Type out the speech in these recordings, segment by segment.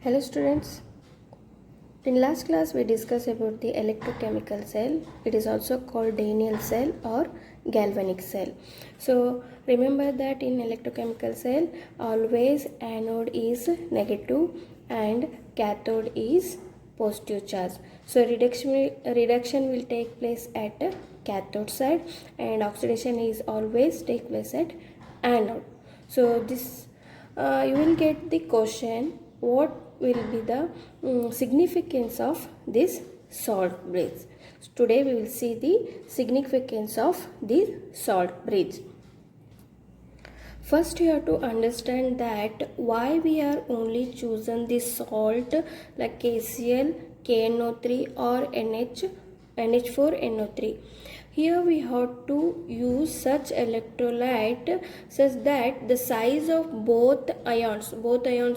Hello students. In last class we discussed about the electrochemical cell. It is also called Daniell cell or galvanic cell. So remember that in electrochemical cell always anode is negative and cathode is positive charge. So reduction will take place at cathode side and oxidation is always take place at anode. So this you will get the question, what will be the significance of this salt bridge. So today we will see the significance of this salt bridge. First you have to understand that why we are only chosen this salt like KCl, KNO3 or NH4NO3. Here we have to use such electrolyte such that the size of both ions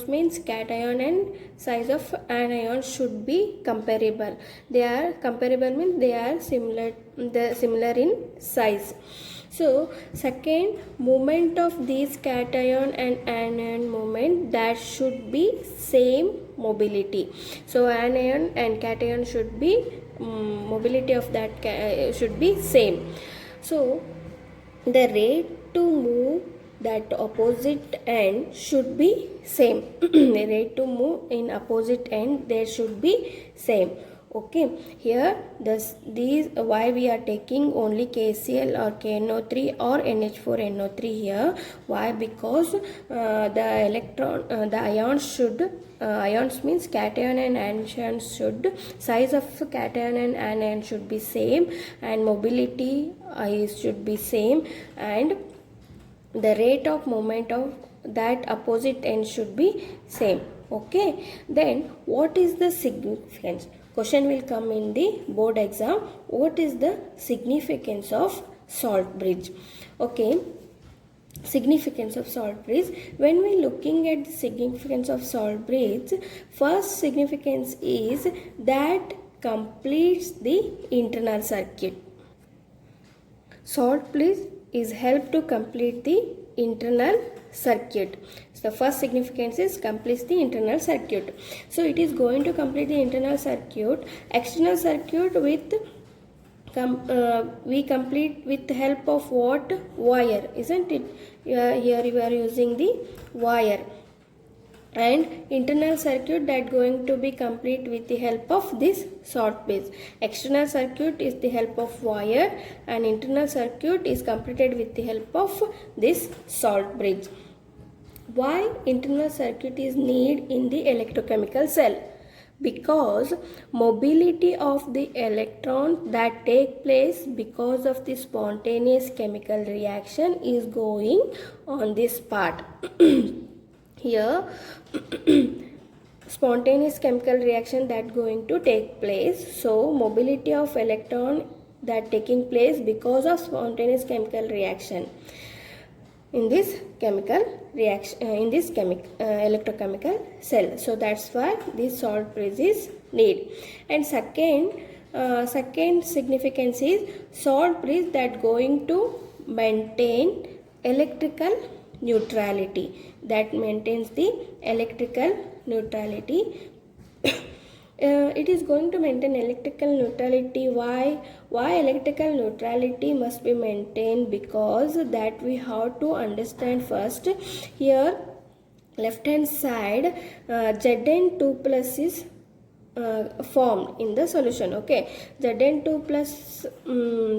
means cation and size of anion should be comparable. They are comparable means they are similar in size. So second, moment of these cation and anion moment, that should be same mobility. So anion and cation should be mobility of that should be same. So the rate to move that opposite end should be same. The rate to move in opposite end there should be same. Okay, here these why we are taking only KCl or KNO3 or NH4NO3 here. Why? Because the ions means cation and anion should, size of cation and anion should be same and mobility should be same and the rate of movement of that opposite end should be same. Okay, then what is the significance? Question will come in the board exam. What is the significance of salt bridge? Okay, significance of salt bridge. When we looking at the significance of salt bridge, first significance is that completes the internal circuit. Salt bridge is help to complete the internal circuit. So the first significance is completes the internal circuit. So it is going to complete the internal circuit. External circuit with we complete with the help of what? Wire, isn't it? Here you are using the wire. And internal circuit that going to be complete with the help of this salt bridge. External circuit is the help of wire and internal circuit is completed with the help of this salt bridge. Why internal circuit is needed in the electrochemical cell? Because mobility of the electrons that take place because of the spontaneous chemical reaction is going on this part. Here spontaneous chemical reaction that going to take place. So mobility of electron that taking place because of spontaneous chemical reaction in this chemical reaction in this electrochemical cell. So that's why this salt bridge is needed. And second significance is salt bridge that going to maintain electrical neutrality, that maintains the electrical neutrality. It is going to maintain electrical neutrality. Why electrical neutrality must be maintained? Because that we have to understand first. Here left hand side Zn2 plus is formed in the solution. Okay, Zn2 plus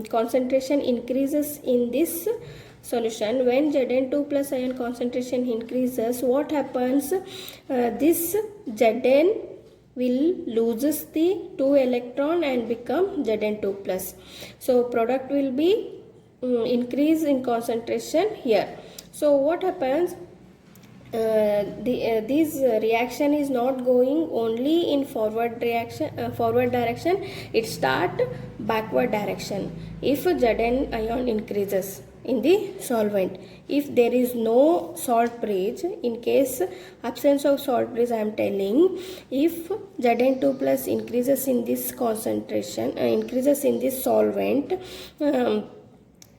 concentration increases in this solution. When Zn2 plus ion concentration increases, what happens? This Zn will loses the 2 electron and become Zn2 plus. So product will be increase in concentration here. So what happens? This reaction is not going only in forward direction. It start backward direction if Zn ion increases in the solvent. If there is no salt bridge, in case absence of salt bridge I am telling, if Zn2 plus increases in this concentration, increases in this solvent,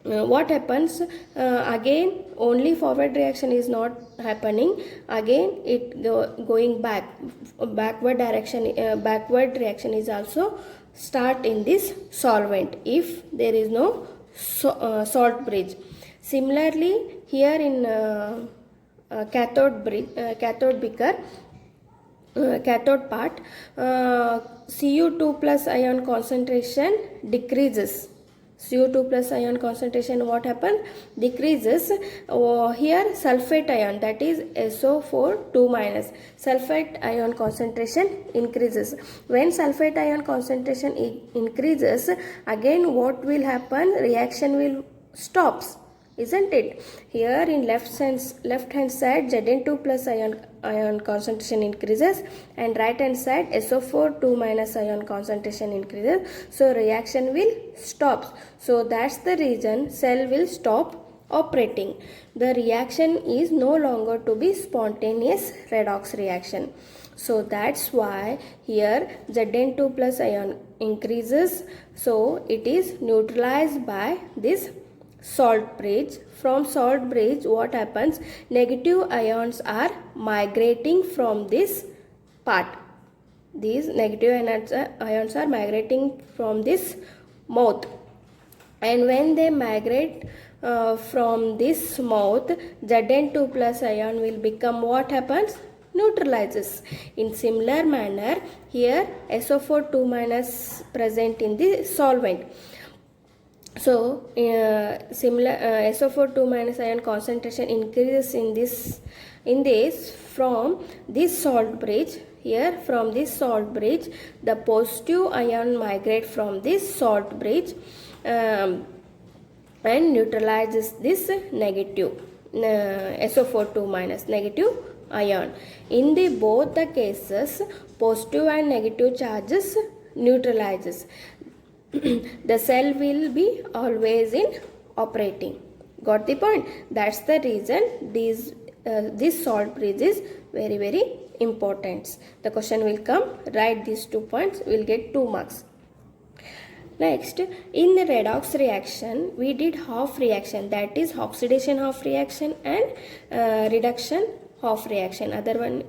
what happens, again only forward reaction is not happening, again it going backward direction, backward reaction is also start in this solvent if there is no salt bridge. Similarly here in cathode beaker, cathode part, Cu2 plus ion concentration decreases. Cu2 plus ion concentration what happens, decreases. Here sulfate ion, that is SO4 2 minus, sulfate ion concentration increases. When sulfate ion concentration increases, again what will happen, reaction will stops, isn't it? Here in left hand side Zn2 plus ion concentration increases, and right hand side SO4 2 minus ion concentration increases, so reaction will stop. So that's the reason cell will stop operating. The reaction is no longer to be spontaneous redox reaction. So that's why here Zn2 plus ion increases, so it is neutralized by this salt bridge. From salt bridge what happens, negative ions are migrating from this part. These negative ions are migrating from this mouth, and when they migrate from this mouth, Zn2 plus ion will become what happens, neutralizes. In similar manner here SO4 2 minus present in the solvent. So similar SO4 2 minus ion concentration increases in this from this salt bridge. Here from this salt bridge the positive ion migrate from this salt bridge and neutralizes this negative SO4 2 minus negative ion. In the both the cases positive and negative charges neutralizes. The cell will be always in operating. Got the point? That's the reason this salt bridge is very, very important. The question will come, write these 2 points, will get 2 marks. Next, in the redox reaction we did half reaction, that is oxidation half reaction and reduction half reaction. Other one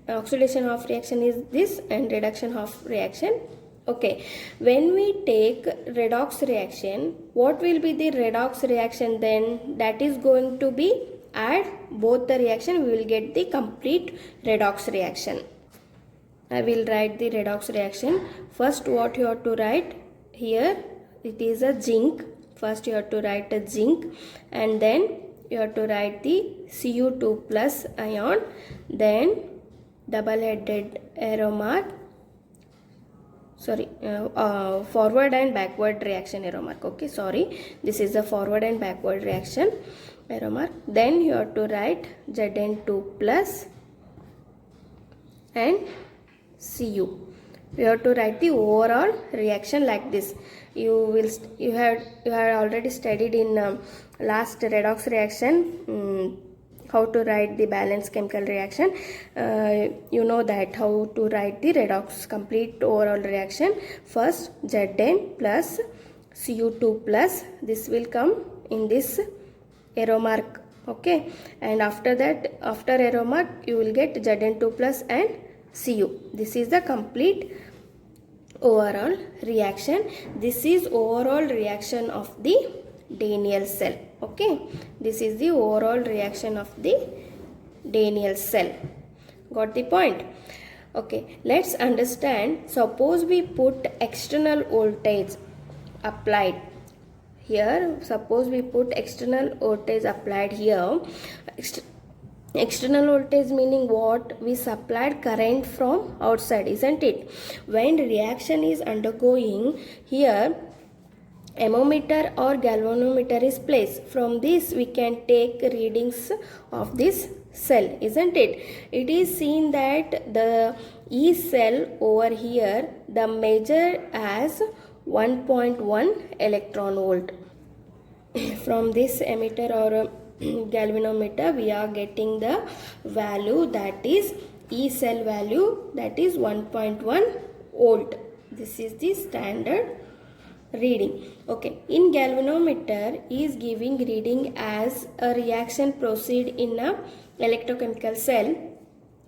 oxidation half reaction is this and reduction half reaction. Okay, when we take redox reaction, what will be the redox reaction then? That is going to be add both the reaction, we will get the complete redox reaction. I will write the redox reaction. First what you have to write here, it is a zinc. First you have to write a zinc, and then you have to write the Cu2 plus ion, then double headed arrow mark, sorry, forward and backward reaction arrow mark. Okay, sorry, this is the forward and backward reaction arrow mark. Then you have to write Zn2 plus and Cu. You have to write the overall reaction like this. You have already studied in last redox reaction how to write the balanced chemical reaction. You know that how to write the redox complete overall reaction. First Zn plus Cu2 plus, this will come in this arrow mark. Okay, and after that, after arrow mark you will get Zn2 plus and Cu. This is the complete overall reaction. This is overall reaction of the Daniell cell. Okay, this is the overall reaction of the Daniell cell. Got the point? Okay, let's understand. Suppose we put external voltage applied here. Suppose we put external voltage applied here. External voltage meaning what? We supplied current from outside, isn't it? When reaction is undergoing, here ammeter or galvanometer is placed. From this we can take readings of this cell, isn't it? It is seen that the E cell over here, the measure as 1.1 electron volt. From this ammeter or galvanometer we are getting the value, that is E cell value, that is 1.1 volt. This is the standard reading. Okay, in galvanometer is giving reading as a reaction proceed in a electrochemical cell.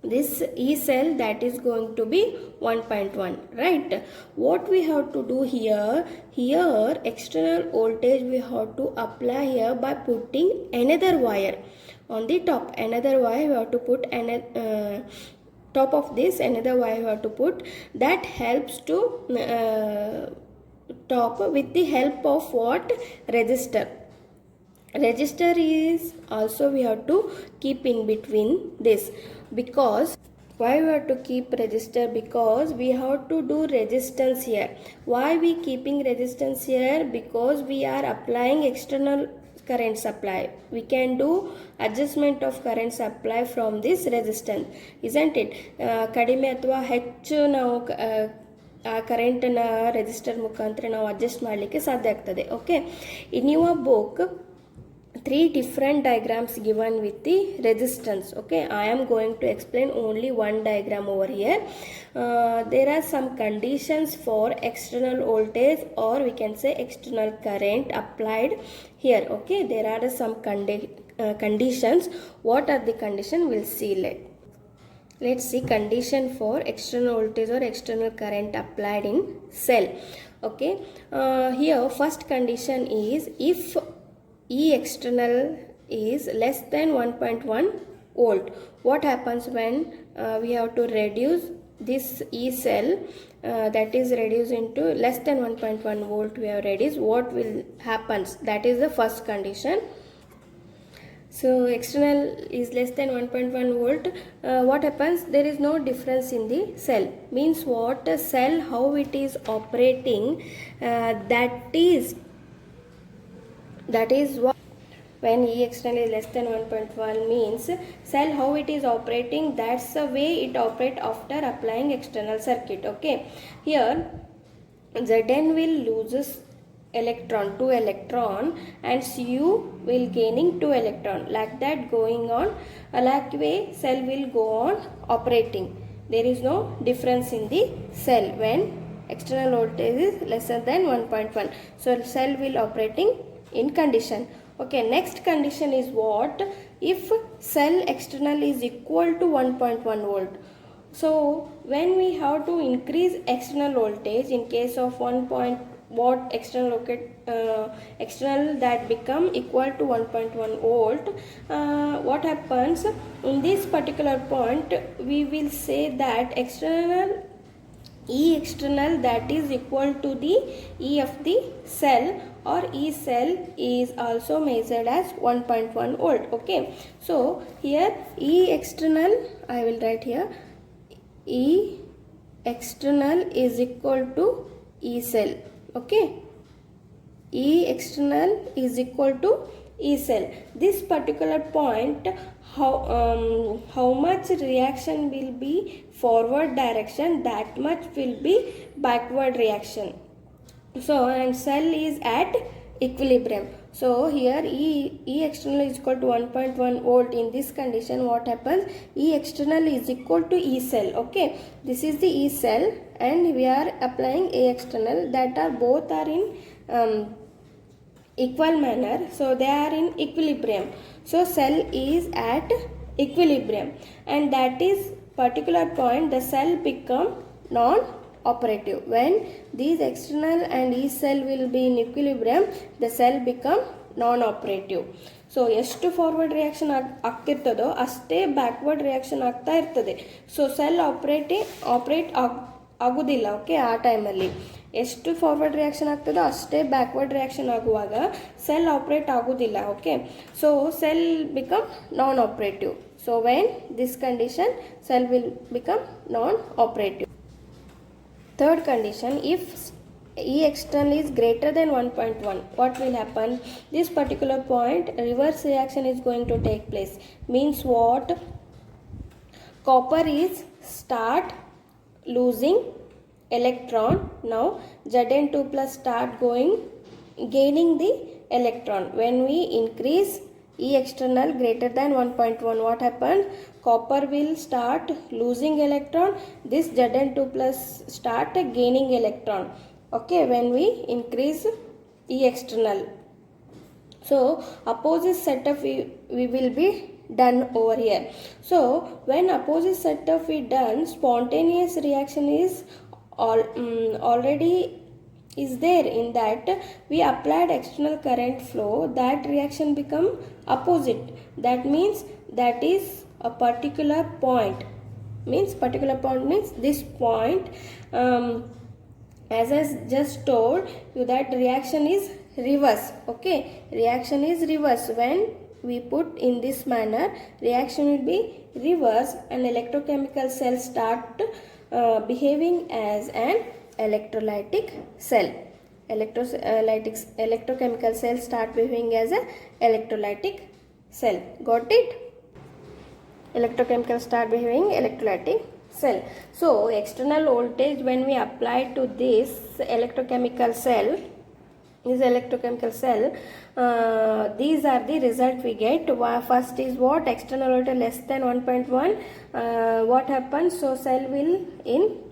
This E cell that is going to be 1.1, right? What we have to do here, external voltage we have to apply here by putting another wire on the top. Another wire we have to put another top of this, another wire we have to put, that helps to top with the help of what? Resistor. Register is also we have to keep in between this, because why we have to keep register? Because we have to do resistance here. Why we keeping resistance here? Because we are applying external current supply. We can do adjustment of current supply from this resistance, isn't it? ಕಡಿಮೆ ಅಥವಾ ಹೆಚ್ಚು ನಾವು ಆ ಕರೆಂಟನ್ನು register ಮುಖಾಂತರ ನಾವು adjust ಮಾಡಲಿಕ್ಕೆ ಸಾಧ್ಯ ಆಗ್ತದೆ. Okay, in your book 3 different diagrams given with the resistance. Okay, I am going to explain only one diagram over here. There are some conditions for external voltage, or we can say external current applied here. Okay, there are some conditions. What are the conditions? We'll see. Let's see condition for external voltage or external current applied in cell. Okay, here first condition is if E external is less than 1.1 volt. What happens when we have to reduce this E cell, that is reduced into less than 1.1 volt we have reduced, what will happens? That is the first condition. So external is less than 1.1 volt, what happens? There is no difference in the cell. Means what? A cell, how it is operating, that is what, when E external is less than 1.1 means cell how it is operating, that's the way it operates after applying external circuit. Okay, here Zn will loses electron, 2 electron, and Cu will gaining 2 electron, like that going on, like way cell will go on operating. There is no difference in the cell when external voltage is lesser than 1.1. So cell will operating in condition. Okay, next condition is what? If cell external is equal to 1.1 volt. So when we have to increase external voltage, in case of 1 watt external external that become equal to 1.1 volt, what happens? In this particular point we will say that external E external that is equal to the E of the cell, or E cell is also measured as 1.1 volt. Okay, so here E external, I will write here, E external is equal to E cell. Okay, E external is equal to E cell. This particular point, how much reaction will be forward direction, that much will be backward reaction. So and cell is at equilibrium. So here E external is equal to 1.1 volt. In this condition what happens? E external is equal to E cell. Okay, this is the E cell and we are applying A external, that are both are in equal manner, so they are in equilibrium. So cell is at equilibrium, and that is particular point the cell become non-operative. When these external and E cell will be in equilibrium, the cell become non-operative. So ಎಷ್ಟು forward reaction ಆಗ್ತಿರ್ತದೋ ಅಷ್ಟೇ backward reaction ಆಗ್ತಾ ಇರ್ತದೆ. So cell operate ಆಗೋದಿಲ್ಲ. Okay, ಆ ಟೈಮಲ್ಲಿ ಎಷ್ಟು forward reaction ಆಗ್ತದೋ ಅಷ್ಟೇ backward reaction ಆಗುವಾಗ ಸೆಲ್ ಆಪ್ರೇಟ್ ಆಗೋದಿಲ್ಲ. Okay, so cell become non operative. So when this condition cell will become non-operative. Third condition, if E external is greater than 1.1, what will happen? This particular point reverse reaction is going to take place. Means what? Copper is start losing electron. Now Zn2 plus start gaining the electron. When we increase E external greater than 1.1, what happens? Copper will start losing electron. This Zn2 plus start gaining electron. Okay, when we increase E external. So opposite setup we will be done over here. So when opposite setup we done, spontaneous reaction is already is there, in that we applied external current flow, that reaction become opposite. That means that is a particular point, means this point, as I just told you that reaction is reverse. Okay, reaction is reverse. When we put in this manner, reaction will be reverse and electrochemical cell start behaving as an electrolytic cell. Electrochemical cell start behaving as a electrolytic cell. Got it? Electrochemical start behaving electrolytic cell. So external voltage when we apply to this electrochemical cell, these are the result we get. First is what? External voltage less than 1.1. What happens? So cell will in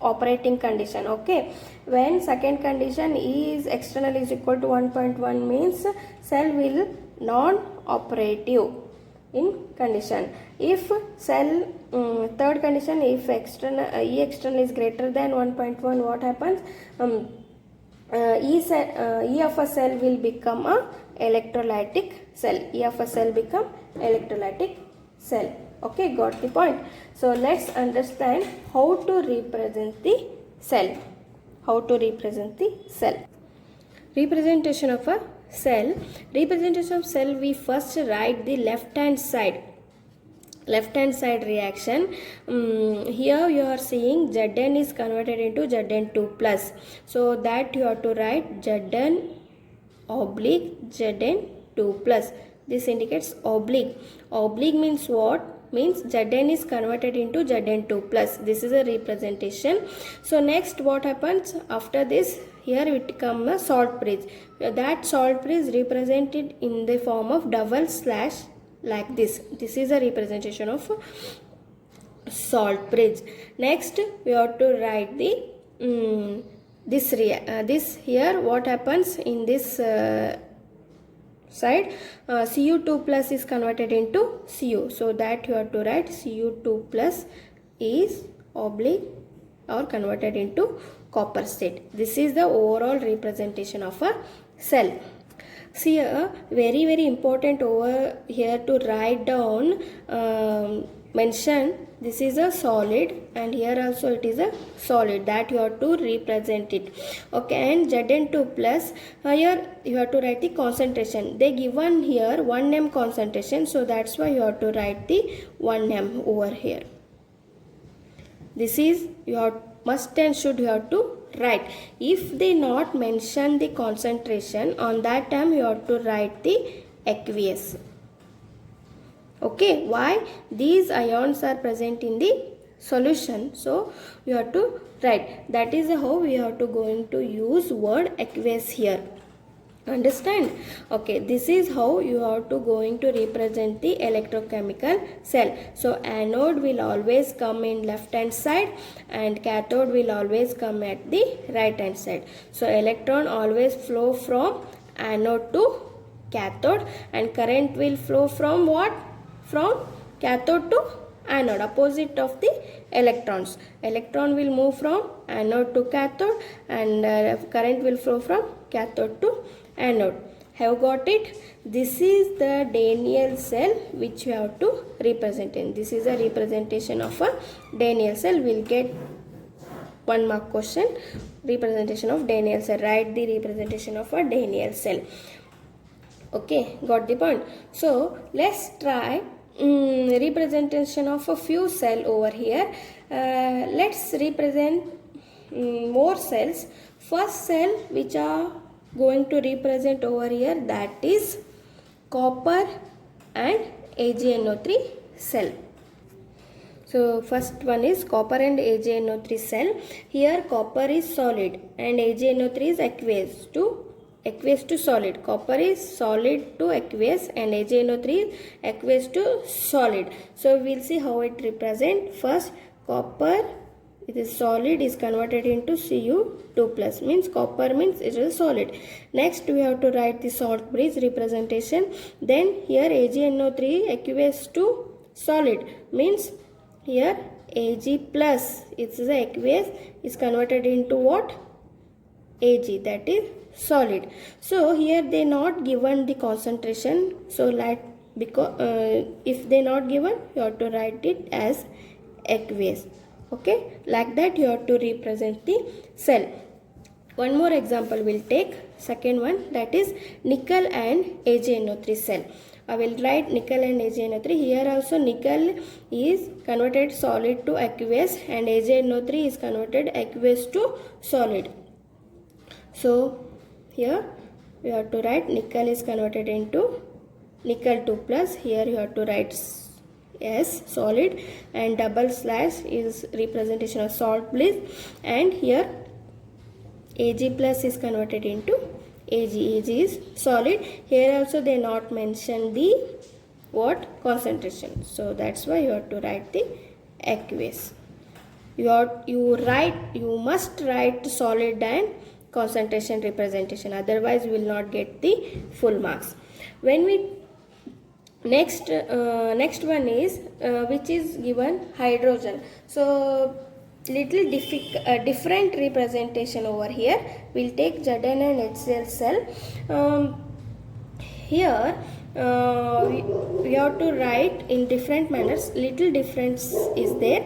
operating condition. Okay, when second condition is external is equal to 1.1 means cell will non-operative in condition. If cell third condition, if external E external is greater than 1.1, what happens? E of a cell will become a electrolytic cell. E of a cell become electrolytic cell. Okay, got the point. So let's understand how to represent the cell. How to represent the cell. Representation of a cell. Representation of cell, we first write the left hand side reaction. Here you are seeing Zn is converted into Zn2 plus, so that you have to write Zn oblique Zn2 plus. This indicates oblique. Oblique means what? Means Zn is converted into Zn2 plus. This is a representation. So next what happens after this? Here it come a salt bridge. That salt bridge represented in the form of double slash like this. This is a representation of salt bridge. Next we have to write the this here what happens in this side, Cu2 plus is converted into Cu, so that you have to write Cu2 plus is oblique or converted into copper state. This is the overall representation of a cell. See here, very important over here to write down, mention this is a solid and here also it is a solid, that you have to represent it. Okay, and Zn2 plus, here you have to write the concentration. They given here 1 m concentration, so that's why you have to write the 1 m over here. This is you have must and should you have to write. If they not mention the concentration, on that time you have to write the aqueous. Okay, why? These ions are present in the solution, so you have to write. That is how we have to going to use word aqueous here. Understand? Okay, this is how you have to going to represent the electrochemical cell. So anode will always come in left hand side and cathode will always come at the right hand side. So electron always flow from anode to cathode and current will flow from what? From cathode to anode, opposite of the electrons. Electron will move from anode to cathode and current will flow from cathode to anode. Have got it? This is the Daniell cell which you have to represent in. This is a representation of a Daniell cell. We'll get 1 mark question. Representation of Daniell cell. Write the representation of a Daniell cell. Okay, got the point. So let's try representation of a few cell over here. Let's represent more cells. First cell which are going to represent over here, that is copper and AgNO3 cell. So first one is copper and AgNO3 cell. Here copper is solid and AgNO3 is aqueous to solid. Copper is solid to aqueous and AgNO3 is aqueous to solid. So we'll see how it represent. First copper it is solid is converted into Cu2 plus, means copper means it is solid. Next we have to write the salt bridge representation. Then here AgNO3 aqueous to solid, means here Ag plus, it is aqueous, is converted into what? Ag, that is solid. So here they not given the concentration, so like because if they not given, you have to write it as aqueous. Okay, like that you have to represent the cell. One more example we'll take, second one, that is nickel and AgNO3 cell. I will write nickel and AgNO3. Here also nickel is converted solid to aqueous and AgNO3 is converted aqueous to solid. So here you have to write nickel is converted into nickel 2 plus. Here you have to write S solid, and double slash is representation of salt bliss, and here Ag plus is converted into Ag. Ag is solid. Here also they not mention the what concentration, so that's why you have to write the aqueous. You must write solid and concentration representation, otherwise you will not get the full marks. When we next one is which is given hydrogen. So little different representation over here. We'll take Zn and HCl cell. Here we have to write in different manners. Little difference is there.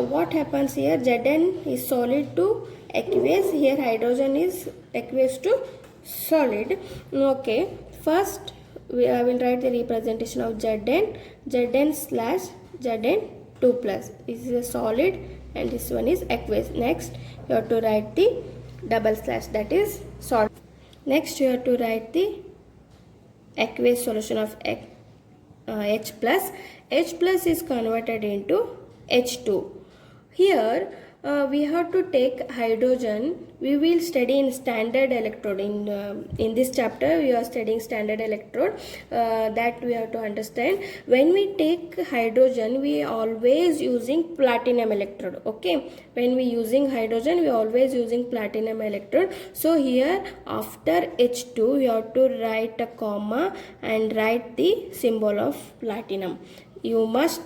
What happens here? Zn is solid to aqueous. Here hydrogen is aqueous to solid. Okay, first I will write the representation of Zn slash Zn2 plus. This is a solid and this one is aqueous. Next you have to write the double slash, that is solid. Next you have to write the aqueous solution of H plus. H plus is converted into H2. Here we have to take hydrogen. We will study in standard electrode. In this chapter we are studying standard electrode, that we have to understand. When we take hydrogen, we always using platinum electrode. Okay, when we using hydrogen, we always using platinum electrode. So here after H2 we have to write a comma and write the symbol of platinum. You must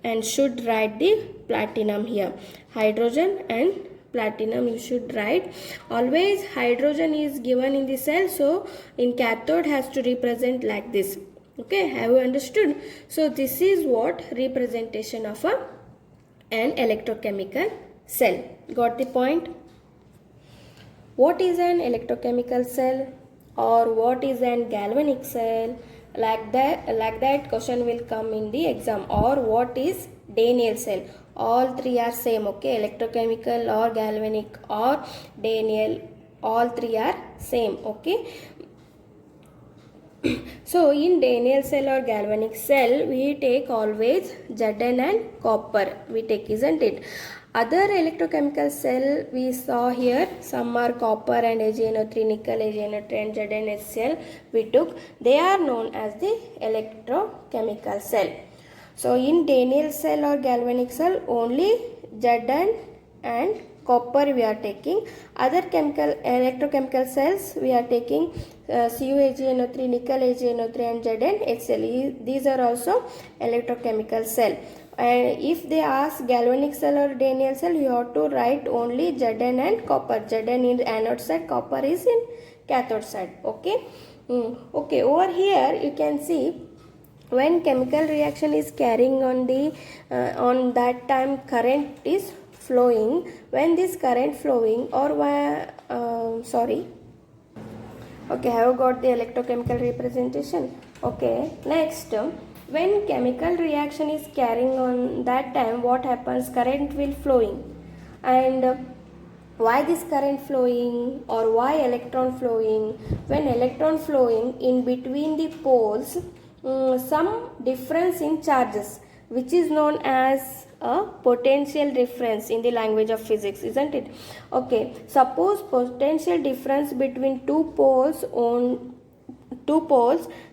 and should write the platinum here. Hydrogen and platinum you should write. Always hydrogen is given in the cell, so in cathode has to represent like this. Okay, have you understood? So this is what representation of an electrochemical cell. Got the point? What is an electrochemical cell or what is an galvanic cell? Like that question will come in the exam. Or what is Daniell cell? All three are same. Okay, electrochemical or galvanic or Daniell, all three are same. Okay. So in Daniell cell or galvanic cell we take always Zn and copper we take, isn't it? Other electrochemical cell we saw here, some are copper and AgNO3, nickel, AgNO3 and ZnHCl we took. They are known as the electrochemical cell. So in Daniell cell or galvanic cell only Zn and copper we are taking. Other electrochemical cells we are taking CuAgNO3, nickel AgNO3 and ZnHCl. These are also electrochemical cell. And if they ask galvanic cell or Daniell cell, you have to write only Zn and copper. Zn in anode side, copper is in cathode side. Okay. Okay, over here you can see when chemical reaction is carrying on the on that time current is flowing. When this current flowing or okay, have you got the electrochemical representation? Okay, next, when chemical reaction is carrying on that time, what happens? Current will flowing. And why this current flowing or why electron flowing? When electron flowing, in between the poles some difference in charges, which is known as a potential difference in the language of physics, isn't it? Okay, suppose potential difference between two poles,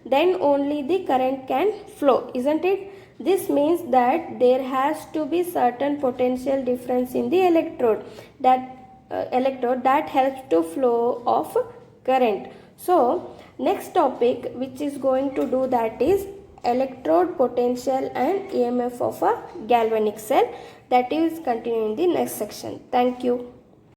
then only the current can flow, isn't it? This means that there has to be certain potential difference in the electrode that helps to flow of current. So next topic which is going to do that is electrode potential and EMF of a galvanic cell. That is continuing in the next section. Thank you.